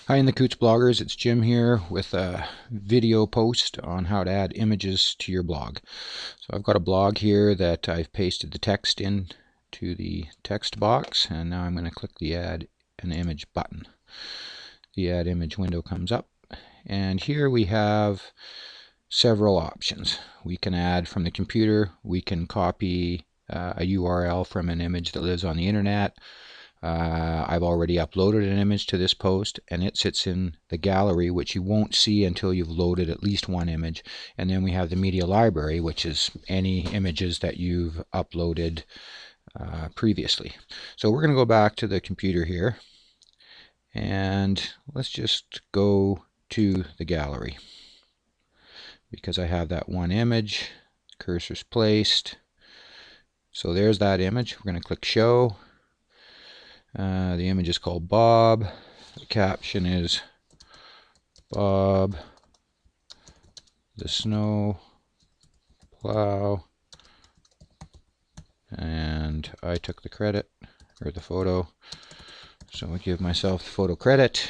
Hi in the Coots bloggers, it's Jim here with a video post on how to add images to your blog. So I've got a blog here that I've pasted the text in to the text box, and now I'm going to click the Add an Image button. The Add Image window comes up, and here we have several options. We can add from the computer, we can copy a URL from an image that lives on the internet. I've already uploaded an image to this post, and it sits in the gallery, which you won't see until you've loaded at least one image. And then we have the media library, which is any images that you've uploaded previously. So we're going to go back to the computer here, and let's just go to the gallery because I have that one image. Cursor's placed. So there's that image. We're going to click show. The image is called Bob. The caption is Bob the snow plow, and I took the credit, or the photo, so I give myself the photo credit.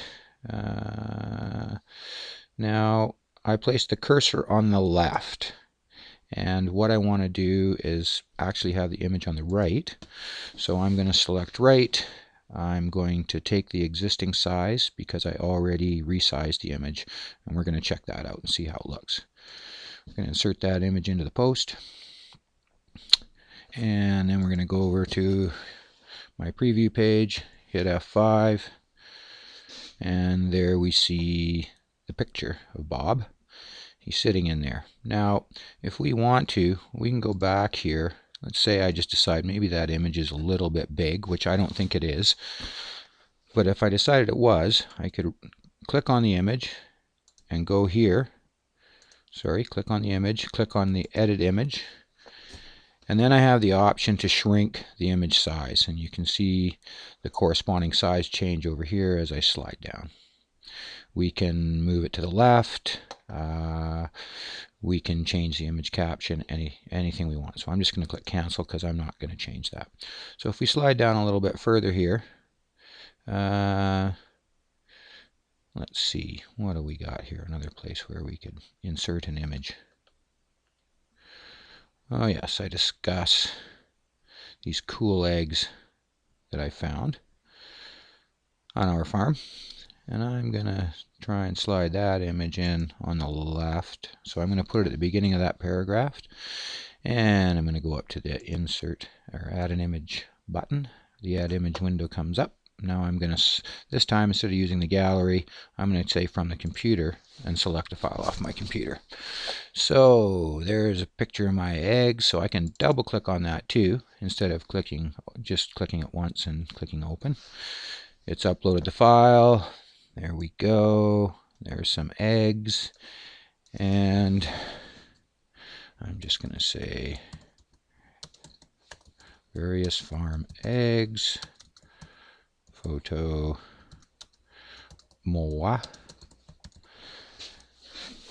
Now I place the cursor on the left, and what I want to do is actually have the image on the right, so I'm going to select right. I'm going to take the existing size because I already resized the image, and we're going to check that out and see how it looks. We're going to insert that image into the post, and then we're going to go over to my preview page, hit F5, and there we see the picture of Bob. He's sitting in there. Now if we want to, we can go back here. Let's say I just decide maybe that image is a little bit big, which I don't think it is. But if I decided it was, I could click on the image and go here. Sorry, click on the image, click on the edit image. And then I have the option to shrink the image size. And you can see the corresponding size change over here as I slide down. We can move it to the left. We can change the image caption, anything we want. So I'm just going to click cancel because I'm not going to change that. So if we slide down a little bit further here, let's see, what do we got here? Another place where we could insert an image. Oh yes, I discuss these cool eggs that I found on our farm. And I'm going to try and slide that image in on the left. So I'm going to put it at the beginning of that paragraph. And I'm going to go up to the insert or add an image button. The add image window comes up. Now I'm going to, this time instead of using the gallery, I'm going to say from the computer and select a file off my computer. So there's a picture of my eggs. So I can double click on that too, instead of just clicking it once and clicking open. It's uploaded the file. There we go. There's some eggs, and I'm just going to say various farm eggs, photo moi.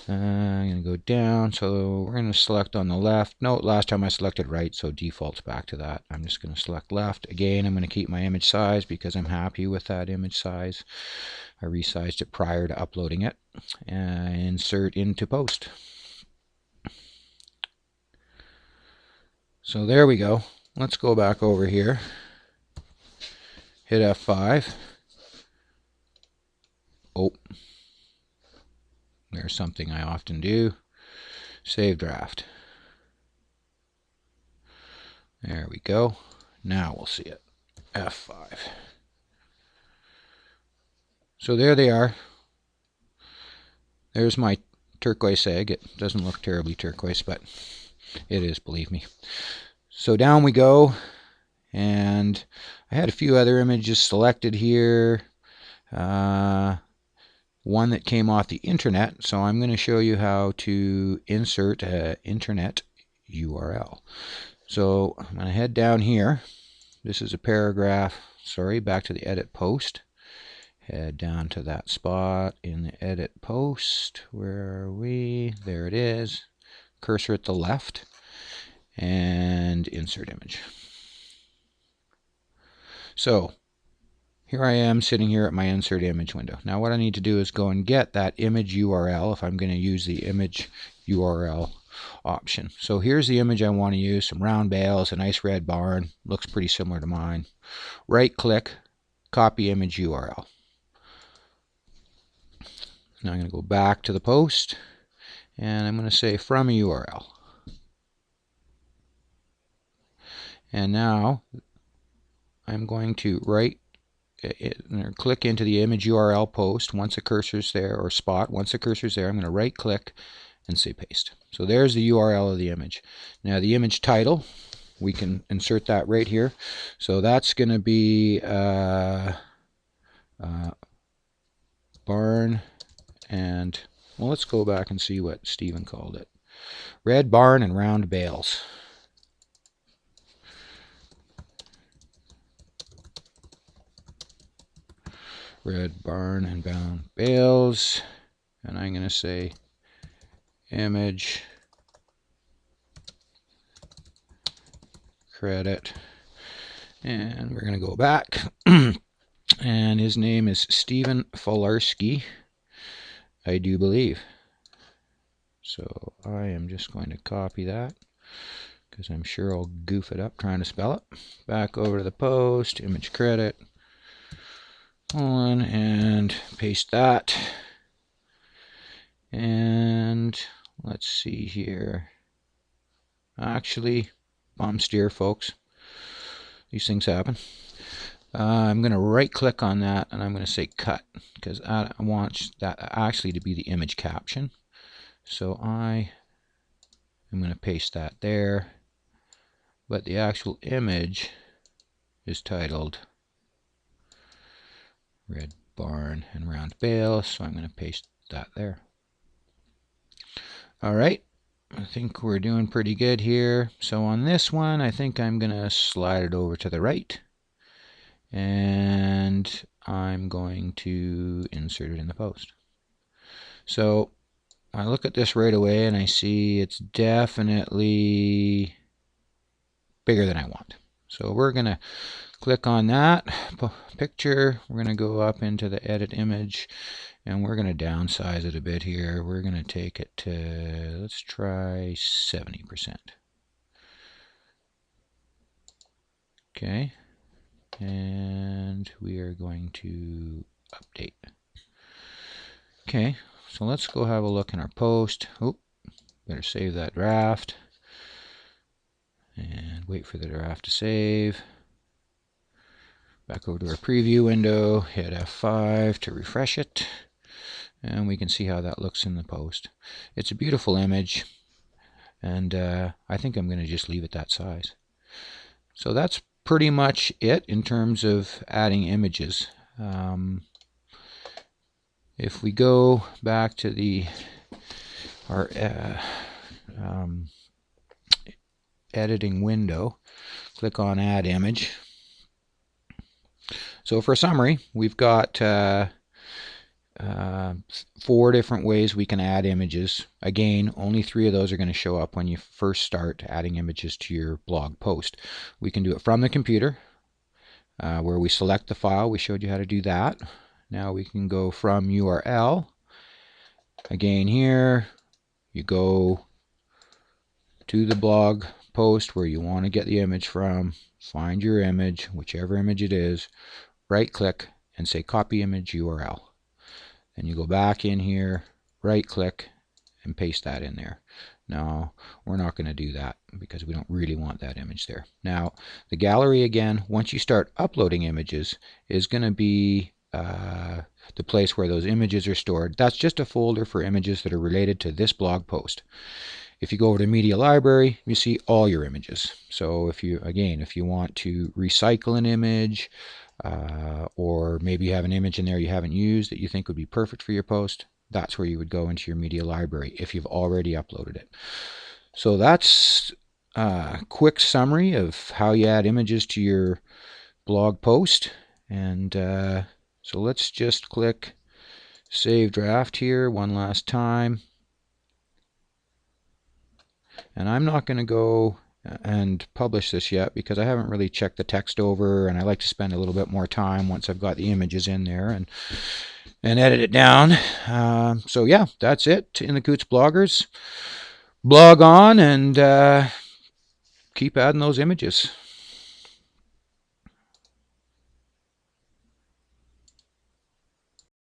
I'm going to go down, so we're going to select on the left. No, last time I selected right, so defaults back to that. I'm just going to select left. Again, I'm going to keep my image size because I'm happy with that image size. I resized it prior to uploading it. Insert into post. So there we go. Let's go back over here. Hit F5. Oh, there's something I often do. Save draft. There we go. Now we'll see it. F5. So there they are. There's my turquoise egg. It doesn't look terribly turquoise, but it is, believe me. So down we go. And I had a few other images selected here. One that came off the internet. So I'm going to show you how to insert an internet URL. So I'm going to head down here. This is a paragraph. Sorry, back to the edit post. Head down to that spot in the edit post. Where are we? There it is. Cursor at the left. And insert image. So here I am sitting here at my insert image window. Now what I need to do is go and get that image URL if I'm going to use the image URL option. So here's the image I want to use, some round bales, a nice red barn, looks pretty similar to mine. Right click, copy image URL. Now I'm going to go back to the post and I'm going to say from a URL. And now I'm going to click into the image URL post once the cursor's there, or spot once the cursor's there. I'm going to right click and say paste. So there's the URL of the image. Now the image title, we can insert that right here. So that's going to be barn and, well, let's go back and see what Stephen called it. Red barn and round bales. Red barn and round bales, and I'm going to say image credit, and we're going to go back and his name is Stephen Falarski, I do believe. So I am just going to copy that because I'm sure I'll goof it up trying to spell it. Back over to the post, image credit, on, and paste that. And let's see here. Actually, bomb steer, folks. These things happen. I'm going to right click on that and I'm going to say cut because I want that actually to be the image caption. So I am going to paste that there. But the actual image is titled Red Barn and Round Bale, so I'm going to paste that there. Alright, I think we're doing pretty good here. So on this one, I think I'm going to slide it over to the right. And I'm going to insert it in the post. So I look at this right away and I see it's definitely bigger than I want. So we're going to click on that picture. We're going to go up into the edit image and we're going to downsize it a bit here. We're going to take it to, let's try 70%. Okay. And we are going to update. Okay, so let's go have a look in our post. Oh, better save that draft. And wait for the draft to save. Back over to our preview window, hit F5 to refresh it. And we can see how that looks in the post. It's a beautiful image. And I think I'm going to just leave it that size. So that's pretty much it in terms of adding images. If we go back to our editing window, click on Add Image. So for a summary, we've got 4 different ways we can add images. Again, only 3 of those are going to show up when you first start adding images to your blog post. We can do it from the computer, where we select the file. We showed you how to do that. Now we can go from URL. Again, here you go to the blog post where you want to get the image from, find your image, whichever image it is, right click and say copy image URL. Then you go back in here, right click and paste that in there. Now we're not going to do that because we don't really want that image there. Now the gallery, again, once you start uploading images, is going to be the place where those images are stored. That's just a folder for images that are related to this blog post. If you go over to Media Library, you see all your images. So if you want to recycle an image, or maybe you have an image in there you haven't used that you think would be perfect for your post, that's where you would go into your Media Library if you've already uploaded it. So that's a quick summary of how you add images to your blog post. And so let's just click Save Draft here one last time. And I'm not going to go and publish this yet because I haven't really checked the text over, and I like to spend a little bit more time once I've got the images in there and edit it down. So yeah, that's it in the Coots Bloggers. Blog on and keep adding those images.